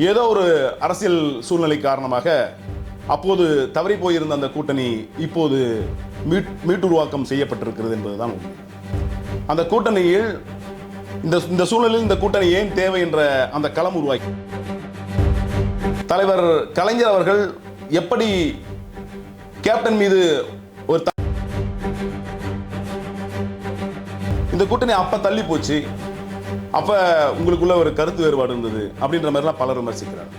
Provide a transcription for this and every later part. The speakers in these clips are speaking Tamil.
ஏதோ ஒரு அரசியல் சூழ்நிலை காரணமாக அப்போது தவறி போயிருந்த அந்த கூட்டணி இப்போது மீட்டுருவாக்கம் செய்யப்பட்டிருக்கிறது என்பதுதான் உண்மை. அந்த கூட்டணியில் இந்த சூழலில் இந்த கூட்டணி ஏன் தேவை என்ற அந்த களம் உருவாக்கி தலைவர் கலைஞர் அவர்கள் எப்படி கேப்டன் மீது ஒரு இந்த கூட்டணி அப்ப தள்ளி போச்சு, அப்ப உங்களுக்குள்ள ஒரு கருத்து வேறுபாடு இருந்தது அப்படின்ற மாதிரிலாம் பலர் விமர்சிக்கிறார்.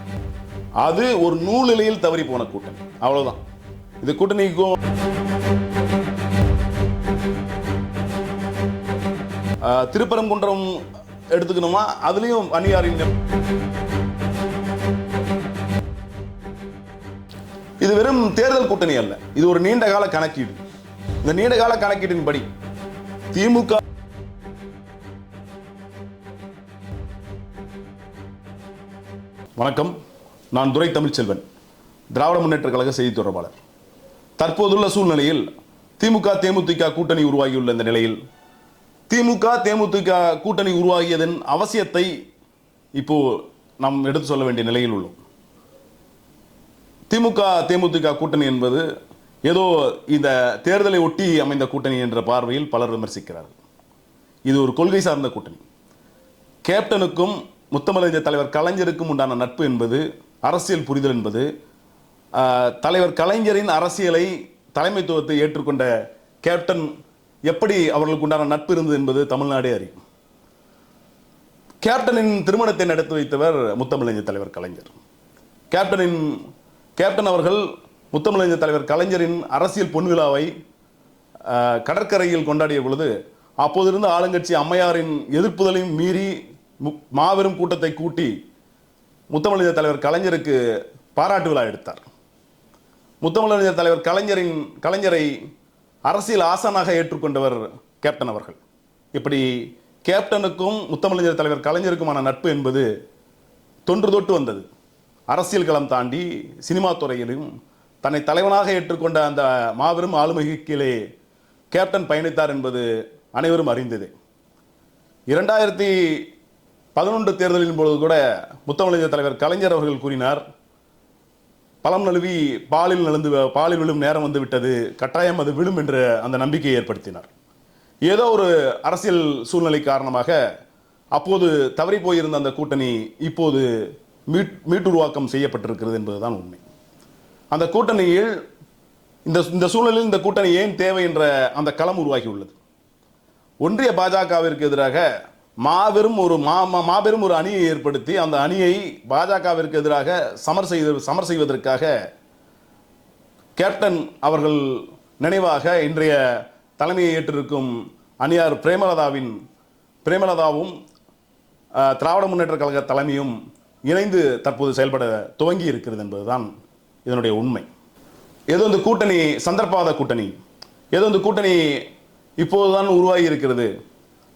அது ஒரு நூலிலையில் தவறி போன கூட்டணி, அவ்வளவுதான். இந்த கூட்டணிக்கும் திருப்பரங்குன்றம் எடுத்துக்கணுமா, அதுலயும் அந்நியாரின் இது வெறும் தேர்தல் கூட்டணி அல்ல, இது ஒரு நீண்ட கால கணக்கீடு. இந்த நீண்ட கால கணக்கீட்டின்படி திமுக வணக்கம், நான் துரை தமிழ்ச்செல்வன், திராவிட முன்னேற்ற கழக செய்தி தொடர்பாளர். தற்போதுள்ள சூழ்நிலையில் திமுக தேமுதிக கூட்டணி உருவாகியுள்ள இந்த நிலையில் திமுக தேமுதிக கூட்டணி உருவாகியதன் அவசியத்தை இப்போ நாம் எடுத்து சொல்ல வேண்டிய நிலையில் உள்ளோம். திமுக தேமுதிக கூட்டணி என்பது ஏதோ இந்த தேர்தலை ஒட்டி அமைந்த கூட்டணி என்ற பார்வையில் பலர் விமர்சிக்கிறார்கள். இது ஒரு கொள்கை சார்ந்த கூட்டணி. கேப்டனுக்கும் முத்தமிழறிஞர் தலைவர் கலைஞருக்கும் உண்டான நட்பு என்பது, அரசியல் புரிதல் என்பது, தலைவர் கலைஞரின் அரசியலை தலைமைத்துவத்தை ஏற்றுக்கொண்ட கேப்டன் எப்படி அவர்களுக்கு உண்டான நட்பு இருந்தது என்பது தமிழ்நாடே அறியும். கேப்டனின் திருமணத்தை நடத்தி வைத்தவர் முத்தமிழறிஞர் தலைவர் கலைஞர். கேப்டன் அவர்கள் முத்தமிழறிஞர் தலைவர் கலைஞரின் அரசியல் பொன்விழாவை கடற்கரையில் கொண்டாடிய பொழுது அப்போதிருந்த ஆளுங்கட்சி அம்மையாரின் எதிர்ப்புதலையும் மீறி மாபெரும் கூட்டத்தை கூட்டி முத்தமிழறிஞர் தலைவர் கலைஞருக்கு பாராட்டு விழா எடுத்தார். முத்தமிழறிஞர் தலைவர் கலைஞரை அரசியல் ஆசானாக ஏற்றுக்கொண்டவர் கேப்டன் அவர்கள். இப்படி கேப்டனுக்கும் முத்தமிழறிஞர் தலைவர் கலைஞருக்குமான நட்பு என்பது தொன்று தொட்டு வந்தது. அரசியல் களம் தாண்டி சினிமா துறையிலும் தன்னை தலைவனாக ஏற்றுக்கொண்ட அந்த மாபெரும் ஆளுமைக்கு கீழே கேப்டன் பயணித்தார் என்பது அனைவரும் அறிந்தது. 2011 தேர்தலின் பொழுது கூட முத்தமிழறிஞர் தலைவர் கலைஞர் அவர்கள் கூறினார், பழம் நழுவி பாலில் விழும் நேரம் வந்து விட்டது, கட்டாயம் அது விழும் என்ற அந்த நம்பிக்கையை ஏற்படுத்தினார். ஏதோ ஒரு அரசியல் சூழ்நிலை காரணமாக அப்போது தவறி போயிருந்த அந்த கூட்டணி இப்போது மீட்டுருவாக்கம் செய்யப்பட்டிருக்கிறது என்பதுதான் உண்மை. அந்த கூட்டணியில் இந்த சூழலில் இந்த கூட்டணி ஏன் தேவை என்ற அந்த களம் உருவாகி உள்ளது. ஒன்றிய பாஜகவிற்கு எதிராக மாபெரும் ஒரு அணியை ஏற்படுத்தி அந்த அணியை பாஜகவிற்கு எதிராக சமர் செய்வதற்காக கேப்டன் அவர்கள் நினைவாக இன்றைய தலைமையை ஏற்றிருக்கும் அணியார் பிரேமலதாவும் திராவிட முன்னேற்ற கழக தலைமையும் இணைந்து தற்போது செயல்பட துவங்கி இருக்கிறது என்பதுதான் இதனுடைய உண்மை. ஏதோ இந்த கூட்டணி சந்தர்ப்பாத கூட்டணி, ஏதோ இந்த கூட்டணி இப்போதுதான் உருவாகி இருக்கிறது,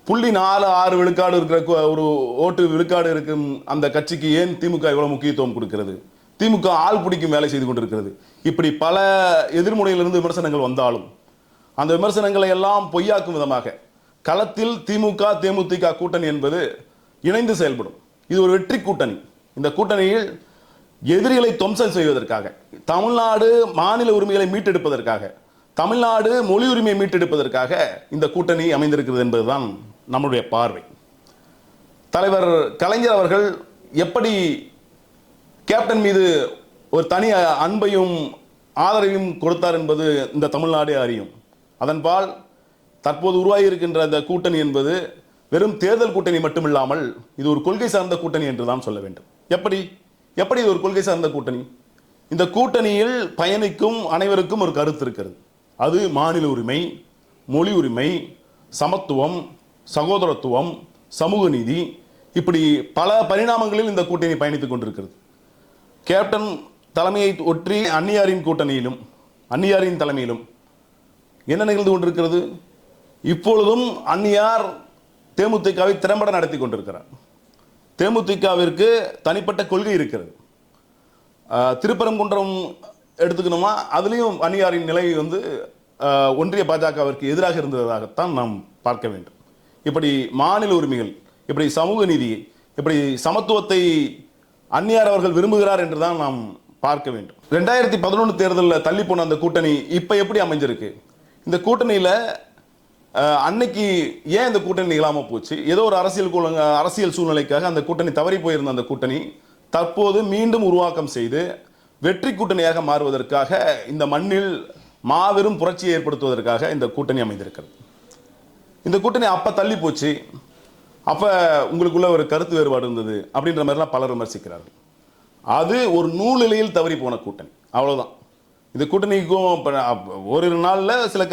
0.46 விழுக்காடு இருக்கிற ஒரு ஓட்டு விழுக்காடு இருக்கும் அந்த கட்சிக்கு ஏன் திமுக இவ்வளவு முக்கியத்துவம் கொடுக்கிறது, திமுக ஆள் பிடிக்கும் வேலை செய்து கொண்டிருக்கிறது, இப்படி பல எதிர்முனையிலிருந்து விமர்சனங்கள் வந்தாலும் அந்த விமர்சனங்களை எல்லாம் பொய்யாக்கும் விதமாக களத்தில் திமுக தேமுதிக கூட்டணி என்பது இணைந்து செயல்படும். இது ஒரு வெற்றி கூட்டணி. இந்த கூட்டணியில் எதிரிகளை துவம்சம் செய்வதற்காக, தமிழ்நாடு மாநில உரிமைகளை மீட்டெடுப்பதற்காக, தமிழ்நாடு மொழி உரிமையை மீட்டெடுப்பதற்காக இந்த கூட்டணி அமைந்திருக்கிறது என்பதுதான் நம்முடைய பார்வை. தலைவர் கலைஞர் அவர்கள் எப்படி கேப்டன் மீது ஒரு தனி அன்பையும் ஆதரவையும் கொடுத்தார் என்பது இந்த தமிழ்நாடே அறியும். அதன்பால் தற்போது உருவாகி இருக்கின்ற இந்த கூட்டணி என்பது வெறும் தேர்தல் கூட்டணி மட்டுமில்லாமல் இது ஒரு கொள்கை சார்ந்த கூட்டணி என்று தான் சொல்ல வேண்டும். எப்படி இது ஒரு கொள்கை சார்ந்த கூட்டணி? இந்த கூட்டணியில் பயணிக்கும் அனைவருக்கும் ஒரு கருத்து இருக்கிறது. அது மாநில உரிமை, மொழி உரிமை, சமத்துவம், சகோதரத்துவம், சமூக நீதி, இப்படி பல பரிணாமங்களில் இந்த கூட்டணி பயணித்துக் கொண்டிருக்கிறது. கேப்டன் தலைமையை ஒற்றி அந்நியாரின் தலைமையிலும் என்ன நிகழ்ந்து கொண்டிருக்கிறது? இப்பொழுதும் அந்நியார் தேமுதிகவை திறம்பட நடத்தி கொண்டிருக்கிறார். தேமுதிகவிற்கு தனிப்பட்ட கொள்கை இருக்கிறது. திருப்பரங்குன்றம் எடுத்துக்கணுமா, அதுலேயும் அந்நியாரின் நிலை ஒன்றிய பாஜகவிற்கு எதிராக இருந்ததாகத்தான் நாம் பார்க்க வேண்டும். இப்படி மாநில உரிமைகள், இப்படி சமூக நீதியை, இப்படி சமத்துவத்தை அந்நியார் அவர்கள் விரும்புகிறார் என்றுதான் நாம் பார்க்க வேண்டும். 2011 தேர்தலில் தள்ளி போன அந்த கூட்டணி இப்ப எப்படி அமைஞ்சிருக்கு? இந்த கூட்டணியில அன்னைக்கு ஏன் இந்த கூட்டணி நிகழாம போச்சு? ஏதோ ஒரு அரசியல் சூழ்நிலைக்காக அந்த கூட்டணி தவறி போயிருந்த அந்த கூட்டணி தற்போது மீண்டும் உருவாக்கம் செய்து வெற்றி கூட்டணியாக மாறுவதற்காக இந்த மண்ணில் மாபெரும் புரட்சியை ஏற்படுத்துவதற்காக இந்த கூட்டணி அமைந்திருக்கிறது. இந்த கூட்டணி அப்ப தள்ளி போச்சு, அப்ப உங்களுக்குள்ள ஒரு கருத்து வேறுபாடு இருந்தது அப்படின்ற மாதிரிலாம் பலர் விமர்சிக்கிறார்கள். அது ஒரு நூலிலையில் தவறி போன கூட்டணி, அவ்வளவுதான். இந்த கூட்டணிக்கும் ஒரு நாள்ல சில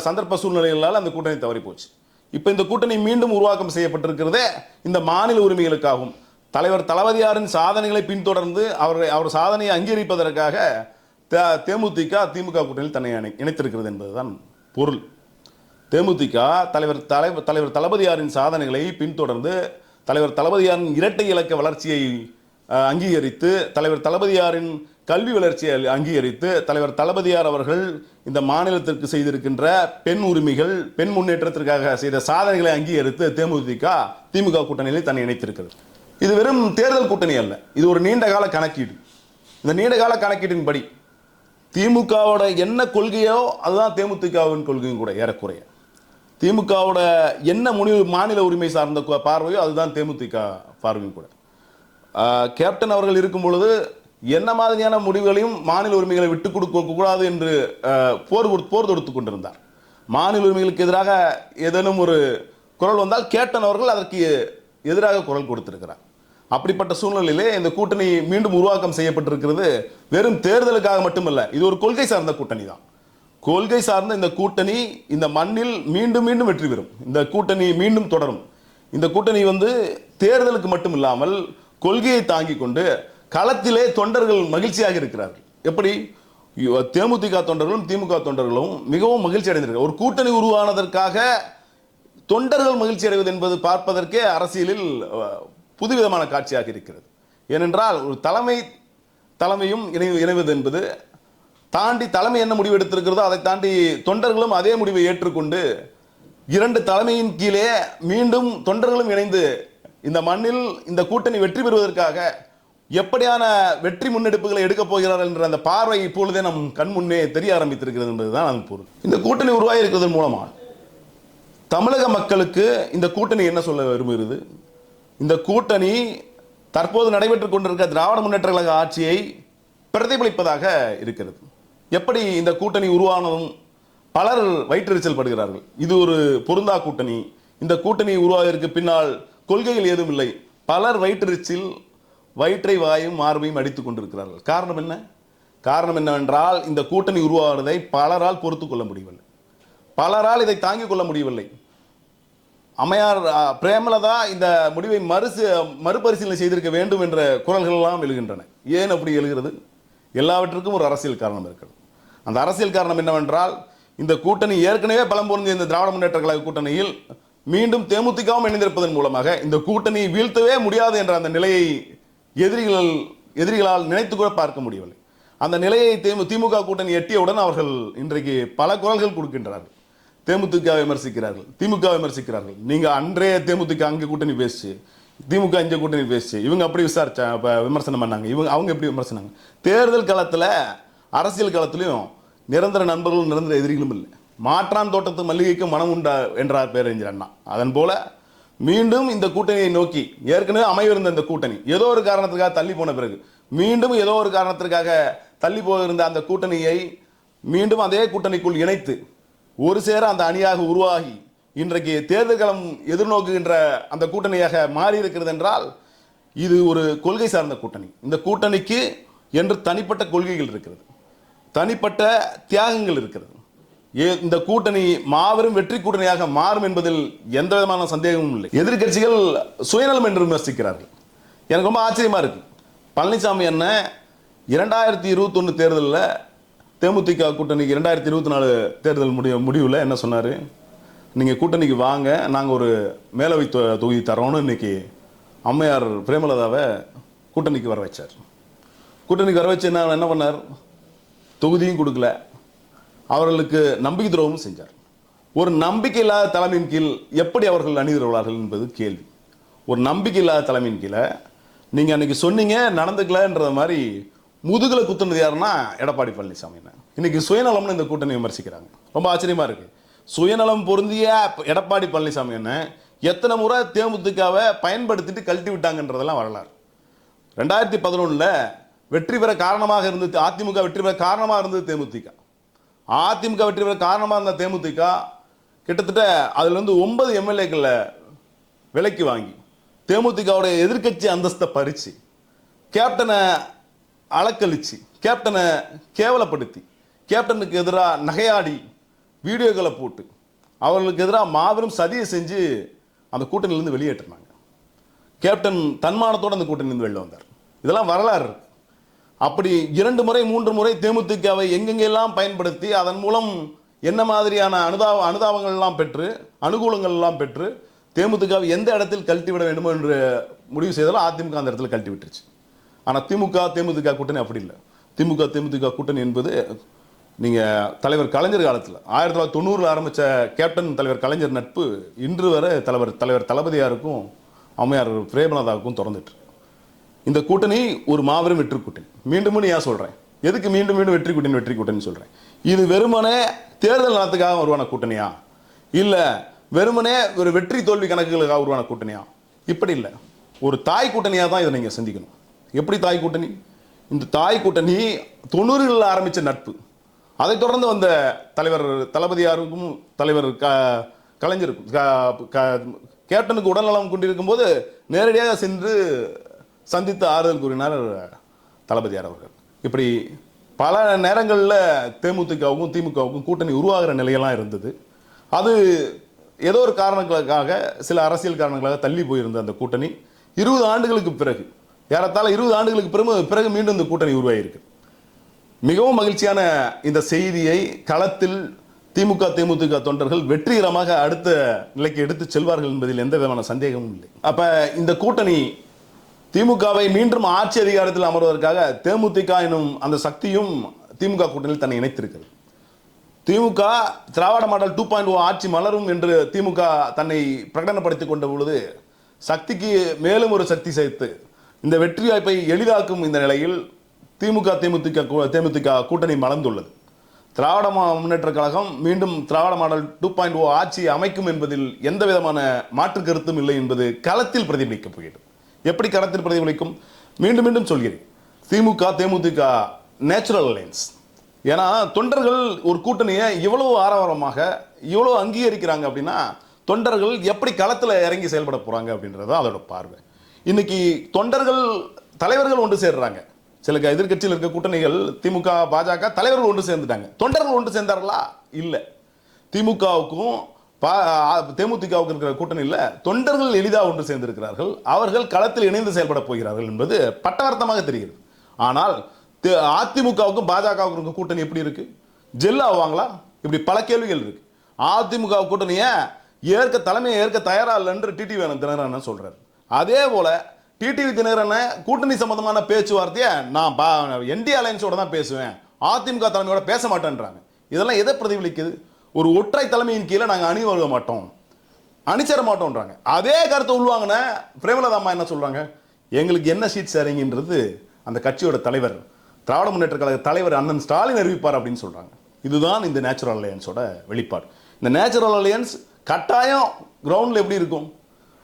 சந்தர்ப்ப சூழ்நிலைகளால் அந்த கூட்டணி தவறி போச்சு. இப்ப இந்த கூட்டணி மீண்டும் உருவாக்கம் செய்யப்பட்டிருக்கிறதே இந்த மாநில உரிமைகளுக்காகவும் தலைவர் தளபதியாரின் சாதனைகளை பின்தொடர்ந்து அவர் சாதனையை அங்கீகரிப்பதற்காக தேமுதிக திமுக கூட்டணியில் தன்னை இணைத்திருக்கிறது என்பதுதான் பொருள். தேமுதிக தலைவர் தளபதியாரின் சாதனைகளை பின்தொடர்ந்து தலைவர் தளபதியாரின் இரட்டை இலக்க வளர்ச்சியை அங்கீகரித்து தலைவர் தளபதியாரின் கல்வி வளர்ச்சியை அங்கீகரித்து தலைவர் தளபதியார் அவர்கள் இந்த மாநிலத்திற்கு செய்திருக்கின்ற பெண் உரிமைகள் பெண் முன்னேற்றத்திற்காக செய்த சாதனைகளை அங்கீகரித்து தேமுதிக திமுக கூட்டணியில் தன்னை இணைத்திருக்கிறது. இது வெறும் தேர்தல் கூட்டணி அல்ல, இது ஒரு நீண்டகால கணக்கீடு. இந்த நீண்டகால கணக்கீட்டின்படி திமுகவோட என்ன கொள்கையோ அதுதான் தேமுதிகவின் கொள்கையும் கூட. ஏறக்குறைய திமுகவோட என்ன மாநில உரிமை சார்ந்த பார்வையோ அதுதான் தேமுதிக பார்வையும் கூட. கேப்டன் அவர்கள் இருக்கும் பொழுது என்ன மாதிரியான முடிவுகளையும் மாநில உரிமைகளை விட்டுக் கொடுக்க கூடாது என்று போர் தொடுத்துக் கொண்டிருந்தார். மாநில உரிமைகளுக்கு எதிராக ஏதேனும் ஒரு குரல் வந்தால் கேப்டன் அவர்கள் அதற்கு எதிராக குரல் கொடுத்திருக்கிறார். அப்படிப்பட்ட சூழ்நிலையிலே இந்த கூட்டணி மீண்டும் உருவாக்கம் செய்யப்பட்டிருக்கிறது வெறும் தேர்தலுக்காக மட்டுமல்ல, இது ஒரு கொள்கை சார்ந்த கூட்டணி தான். கொள்கை சார்ந்த இந்த கூட்டணி இந்த மண்ணில் மீண்டும் மீண்டும் வெற்றி பெறும். இந்த கூட்டணி மீண்டும் தொடரும். இந்த கூட்டணி தேர்தலுக்கு மட்டும் இல்லாமல் கொள்கையை தாங்கிக் கொண்டு களத்திலே தொண்டர்கள் மகிழ்ச்சியாக இருக்கிறார்கள். எப்படி? தேமுதிக தொண்டர்களும் திமுக தொண்டர்களும் மிகவும் மகிழ்ச்சி அடைந்திருக்கிறார். ஒரு கூட்டணி உருவானதற்காக தொண்டர்கள் மகிழ்ச்சி அடைவது என்பது பார்ப்பதற்கே அரசியலில் புதுவிதமான காட்சியாக இருக்கிறது. ஏனென்றால் ஒரு தலைமையும் இணைவது என்பது தாண்டி தலைமை என்ன முடிவு எடுத்திருக்கிறதோ அதை தாண்டி தொண்டர்களும் அதே முடிவை ஏற்றுக்கொண்டு இரண்டு தலைமையின் கீழே மீண்டும் தொண்டர்களும் இணைந்து இந்த மண்ணில் இந்த கூட்டணி வெற்றி பெறுவதற்காக எப்படியான வெற்றி முன்னெடுப்புகளை எடுக்கப் போகிறார்கள் என்ற அந்த பார்வை இப்பொழுதே நம் கண் முன்னே தெரிய ஆரம்பித்திருக்கிறது என்பதுதான் அதன் பொருள். இந்த கூட்டணி உருவாகி இருக்கிறதன் மூலமா தமிழக மக்களுக்கு இந்த கூட்டணி என்ன சொல்ல விரும்புகிறது? இந்த கூட்டணி தற்போது நடைபெற்றுக் கொண்டிருக்க திராவிட முன்னேற்ற கழக ஆட்சியை பிரதிபலிப்பதாக இருக்கிறது. எப்படி இந்த கூட்டணி உருவானதும் பலர் வயிற்றெரிச்சல் படுகிறார்கள். இது ஒரு பொருந்தா கூட்டணி, இந்த கூட்டணி உருவாவதற்கு பின்னால் கொள்கைகள் ஏதும் இல்லை. பலர் வயிற்றை வாயும் மார்பையும் அடித்துக் கொண்டிருக்கிறார்கள். காரணம் என்ன? காரணம் என்னவென்றால் இந்த கூட்டணி உருவாவதை பலரால் பொறுத்துக் கொள்ள முடியவில்லை, பலரால் இதை தாங்கிக் கொள்ள முடியவில்லை. அம்மையார் பிரேமலதா இந்த முடிவை மறுபரிசீலனை செய்திருக்க வேண்டும் என்ற குரல்கள் எல்லாம் எழுகின்றன. ஏன் அப்படி எழுகிறது? எல்லாவற்றுக்கும் ஒரு அரசியல் காரணம் இருக்கிறது. அந்த அரசியல் காரணம் என்னவென்றால் இந்த கூட்டணி ஏற்கனவே பலம் பொருந்திய இந்த திராவிட முன்னேற்ற கழக கூட்டணியில் மீண்டும் தேமுதிகவும் இணைந்திருப்பதன் மூலமாக இந்த கூட்டணியை வீழ்த்தவே முடியாது என்ற அந்த நிலையை எதிரிகளால் நினைத்து கூட பார்க்க முடியவில்லை. அந்த நிலையை திமுக கூட்டணி எட்டியவுடன் அவர்கள் இன்றைக்கு பல குரல்கள் கொடுக்கின்றார்கள். தேமுதிக விமர்சிக்கிறார்கள், திமுக விமர்சிக்கிறார்கள். நீங்க அன்றே தேமுதிக அங்க கூட்டணி பேசி, திமுக இங்க கூட்டணி பேசி, இவங்க அப்படி விமர்சனம் பண்ணாங்க, அவங்க எப்படி விமர்சனாங்க. தேர்தல் களத்துல அரசியல் களத்திலையும் நிரந்தர நண்பர்களும் நிரந்தர எதிரிகளும் இல்லை. மாற்றான் தோட்டத்து மல்லிகைக்கு மனம் உண்டா என்றார் பேரறிஞர் அண்ணா. அதன் போல மீண்டும் இந்த கூட்டணியை நோக்கி ஏற்கனவே அமைவிருந்த இந்த கூட்டணி ஏதோ ஒரு காரணத்திற்காக தள்ளி போன பிறகு மீண்டும் ஏதோ ஒரு காரணத்திற்காக தள்ளி போயிருந்த அந்த கூட்டணியை மீண்டும் அதே கூட்டணிக்குள் இணைத்து ஒரு சேர அந்த அணியாக உருவாகி இன்றைக்கு தேர்தல் களம் எதிர்நோக்குகின்ற அந்த கூட்டணியாக மாறி இருக்கிறது என்றால் இது ஒரு கொள்கை சார்ந்த கூட்டணி. இந்த கூட்டணிக்கு என்று தனிப்பட்ட கொள்கைகள் இருக்கிறது, தனிப்பட்ட தியாகங்கள் இருக்கிறது. இந்த கூட்டணி மாபெரும் வெற்றி கூட்டணியாக மாறும் என்பதில் எந்த விதமான சந்தேகமும் இல்லை. எதிர்கட்சிகள் சுயநலம் என்று விமர்சிக்கிறார்கள். எனக்கு ரொம்ப ஆச்சரியமா இருக்கு. பழனிசாமி என்ன 2021 தேர்தலில் தேமுதிக கூட்டணிக்கு 2024 தேர்தல் முடிவில் என்ன சொன்னார்? நீங்கள் கூட்டணிக்கு வாங்க, நாங்கள் ஒரு மேலவை தொகுதி தரோன்னு இன்னைக்கு அம்மையார் பிரேமலதாவை கூட்டணிக்கு வர வச்சார். கூட்டணிக்கு வர வச்சு என்ன பண்ணார்? தொகுதியும் கொடுக்கல, அவர்களுக்கு நம்பிக்கை துரோகமும் செஞ்சார். ஒரு நம்பிக்கை இல்லாத தலைமையின் கீழ் எப்படி அவர்கள் அணிதிரள்வார்கள் என்பது கேள்வி. ஒரு நம்பிக்கை இல்லாத தலைமையின் கீழே நீங்க அன்னைக்கு சொன்னீங்க நடந்துக்கலன்ற மாதிரி முதுகுல குத்துனது யாருன்னா எடப்பாடி பழனிசாமி. இன்னைக்கு சுயநலம்னு இந்த கூட்டணி விமர்சிக்கிறாங்க. ரொம்ப ஆச்சரியமா இருக்கு. சுயநலம் பொருந்திய எடப்பாடி பழனிசாமி என்ன எத்தனை முறை தேமுதிகவை பயன்படுத்திட்டு கழட்டி விட்டாங்கன்றதெல்லாம் வரலாறு. 2011 வெற்றி பெற காரணமாக இருந்தது அதிமுக, வெற்றி பெற காரணமாக இருந்தது தேமுதிக. அதிமுக வெற்றி பெற காரணமாக இருந்த தேமுதிக கிட்டத்தட்ட அதுல இருந்து 9 எம்எல்ஏக்களை விலைக்கு வாங்கி தேமுதிகவுடைய எதிர்க்கட்சி அந்தஸ்தை பறிச்சு கேப்டனை அளக்களிச்சு கேப்டனை கேவலப்படுத்தி கேப்டனுக்கு எதிராக நகையாடி வீடியோக்களை போட்டு அவர்களுக்கு எதிராக மாபெரும் சதியை செஞ்சு அந்த கூட்டணியிலிருந்து வெளியேற்றினாங்க. கேப்டன் தன்மானத்தோடு அந்த கூட்டணியிலிருந்து வெளில வந்தார். இதெல்லாம் வரலாறு. அப்படி 2 முறை 3 முறை தேமுதிகவை எங்கெங்கெல்லாம் பயன்படுத்தி அதன் மூலம் என்ன மாதிரியான அனுதாபங்கள் எல்லாம் பெற்று அனுகூலங்கள் எல்லாம் பெற்று தேமுதிகவை எந்த இடத்தில் கழட்டி விட வேண்டுமோ என்று முடிவு செய்தாலும் அதிமுக அந்த இடத்துல கழட்டி விட்டுருச்சு. ஆனால் திமுக தேமுதிக கூட்டணி அப்படி இல்லை. திமுக தேமுதிக கூட்டணி என்பது நீங்கள் தலைவர் கலைஞர் காலத்தில் 1990 ஆரம்பித்த கேப்டன் தலைவர் கலைஞர் நட்பு இன்று வரை தலைவர் தளபதியாருக்கும் அம்மையார் பிரேமலதாவுக்கும் திறந்துட்டு. இந்த கூட்டணி ஒரு மாபெரும் வெற்றி கூட்டணி. மீண்டும் ஏன் சொல்கிறேன், எதுக்கு மீண்டும் வெற்றி கூட்டணி சொல்கிறேன். இது வெறுமனே தேர்தல் நலத்துக்காக உருவான கூட்டணியா, இல்லை வெறுமனே ஒரு வெற்றி தோல்வி கணக்குகளுக்காக உருவான கூட்டணியா? இப்படி இல்லை. ஒரு தாய் கூட்டணியாக தான் இதை நீங்கள் சிந்திக்கணும். எப்படி தாய் கூட்டணி? இந்த தாய் கூட்டணி 90களில் ஆரம்பித்த நட்பு. அதை தொடர்ந்து வந்த தலைவர் தளபதியாருக்கும் தலைவர் கலைஞருக்கும் கேப்டனுக்கு உடல்நலம் கொண்டிருக்கும் போது நேரடியாக சென்று சந்தித்து ஆறுதல் கூறினார் தளபதியார் அவர்கள். இப்படி பல நேரங்களில் தேமுதிகவுக்கும் திமுகவுக்கும் கூட்டணி உருவாகிற நிலையெல்லாம் இருந்தது. அது ஏதோ ஒரு காரணங்களுக்காக சில அரசியல் காரணங்களாக தள்ளி போயிருந்த அந்த கூட்டணி 20 ஆண்டுகளுக்கு பிறகு, ஏறத்தாழ 20 ஆண்டுகளுக்கு பிறகு மீண்டும் இந்த கூட்டணி உருவாகியிருக்கு. மிகவும் மகிழ்ச்சியான இந்த செய்தியை களத்தில் திமுக தேமுதிக தொண்டர்கள் வெற்றிகரமாக அடுத்த நிலைக்கு எடுத்து செல்வார்கள் என்பதில் எந்த விதமான சந்தேகமும் இல்லை. அப்ப இந்த கூட்டணி திமுகவை மீண்டும் ஆட்சி அதிகாரத்தில் அமர்வதற்காக தேமுதிக எனும் அந்த சக்தியும் திமுக கூட்டணியில் தன்னை இணைத்திருக்கிறது. திமுக திராவிட மாடல் 2.0 ஆட்சி மலரும் என்று திமுக தன்னை பிரகடனப்படுத்திக் கொண்ட பொழுது சக்திக்கு மேலும் ஒரு சக்தி சேர்த்து இந்த வெற்றி வாய்ப்பை எளிதாக்கும் இந்த நிலையில் தேமுதிக கூட்டணி மலர்ந்துள்ளது. திராவிட முன்னேற்ற கழகம் மீண்டும் திராவிட மாடல் 2.0 ஆட்சி அமைக்கும் என்பதில் எந்த விதமான மாற்று கருத்தும் இல்லை என்பது களத்தில் பிரதிபலிக்கப் போகிறது. எப்படி களத்தில் பிரதிபலிக்கும்? மீண்டும் சொல்கிறேன், திமுக தேமுதிக நேச்சுரல் அலையன்ஸ். ஏன்னா தொண்டர்கள் ஒரு கூட்டணியை இவ்வளவு ஆரவாரமாக இவ்வளவு அங்கீகரிக்கிறாங்க அப்படின்னா தொண்டர்கள் எப்படி களத்தில் இறங்கி செயல்பட போறாங்க அப்படின்றது அதோட பார்வை. இன்னைக்கு தொண்டர்கள் தலைவர்கள் ஒன்று சேர்றாங்க. சில எதிர்கட்சியில் இருக்க கூட்டணிகள் திமுக பாஜக தலைவர்கள் ஒன்று சேர்ந்துட்டாங்க. தொண்டர்கள் ஒன்று சேர்ந்தார்களா? இல்லை. திமுகவுக்கும் தேமுதிகவுக்கு இருக்கிற கூட்டணியில் தொண்டர்கள் எளிதாக ஒன்று சேர்ந்திருக்கிறார்கள். அவர்கள் களத்தில் இணைந்து செயல்பட போகிறார்கள் என்பது பட்டவர்த்தமாக தெரிகிறது. ஆனால் அதிமுகவுக்கும் பாஜகவுக்கும் இருக்க கூட்டணி எப்படி இருக்கு? ஜெல் ஆவாங்களா? இப்படி பல கேள்விகள் இருக்கு. அதிமுக கூட்டணியை தலைமையை ஏற்க தயாரா இல்லை என்று டிடிவி தினகரன் சொல்றாரு. அதே போல டிடிவி தினகரன் கூட்டணி சம்பந்தமான பேச்சுவார்த்தையை நான் என்டி அலையன்ஸோட தான் பேசுவேன், அதிமுக தலைமையோட பேச மாட்டேன்றாங்க. இதெல்லாம் எதை பிரதிபலிக்குது? ஒரு ஒற்றை தலைமையின் கீழே நாங்கள் அணி வர மாட்டோம், அணிச்சேர மாட்டோம்ன்றாங்க. அதே கருத்தை உள்வாங்கின பிரேமலதா அம்மா என்ன சொல்றாங்க? எங்களுக்கு என்ன சீட் சேரிங்கன்றது அந்த கட்சியோட தலைவர் திராவிட முன்னேற்ற கழக தலைவர் அண்ணன் ஸ்டாலின் அறிவிப்பார் அப்படின்னு சொல்றாங்க. இதுதான் இந்த நேச்சுரல் அலையன்ஸோட வெளிப்பாடு. இந்த நேச்சுரல் அலையன்ஸ் கட்டாயம் கிரவுண்ட்ல எப்படி இருக்கும்,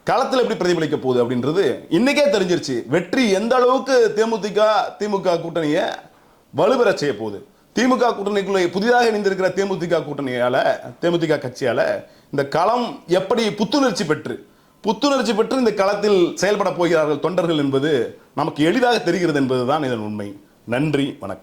களத்தில் எப்படி பிரதிபலிக்க போகுது அப்படின்றது இன்னைக்கே தெரிஞ்சிருச்சு. வெற்றி எந்த அளவுக்கு திமுக கூட்டணியை வலுப்பெற செய்ய போகுது. திமுக கூட்டணிக்குள்ளே புதிதாக இணைந்திருக்கிற தேமுதிக கட்சியால இந்த களம் எப்படி புத்துணர்ச்சி பெற்று இந்த களத்தில் செயல்பட போகிறார்கள் தொண்டர்கள் என்பது நமக்கு எளிதாக தெரிகிறது என்பதுதான் இதன் உண்மை. நன்றி, வணக்கம்.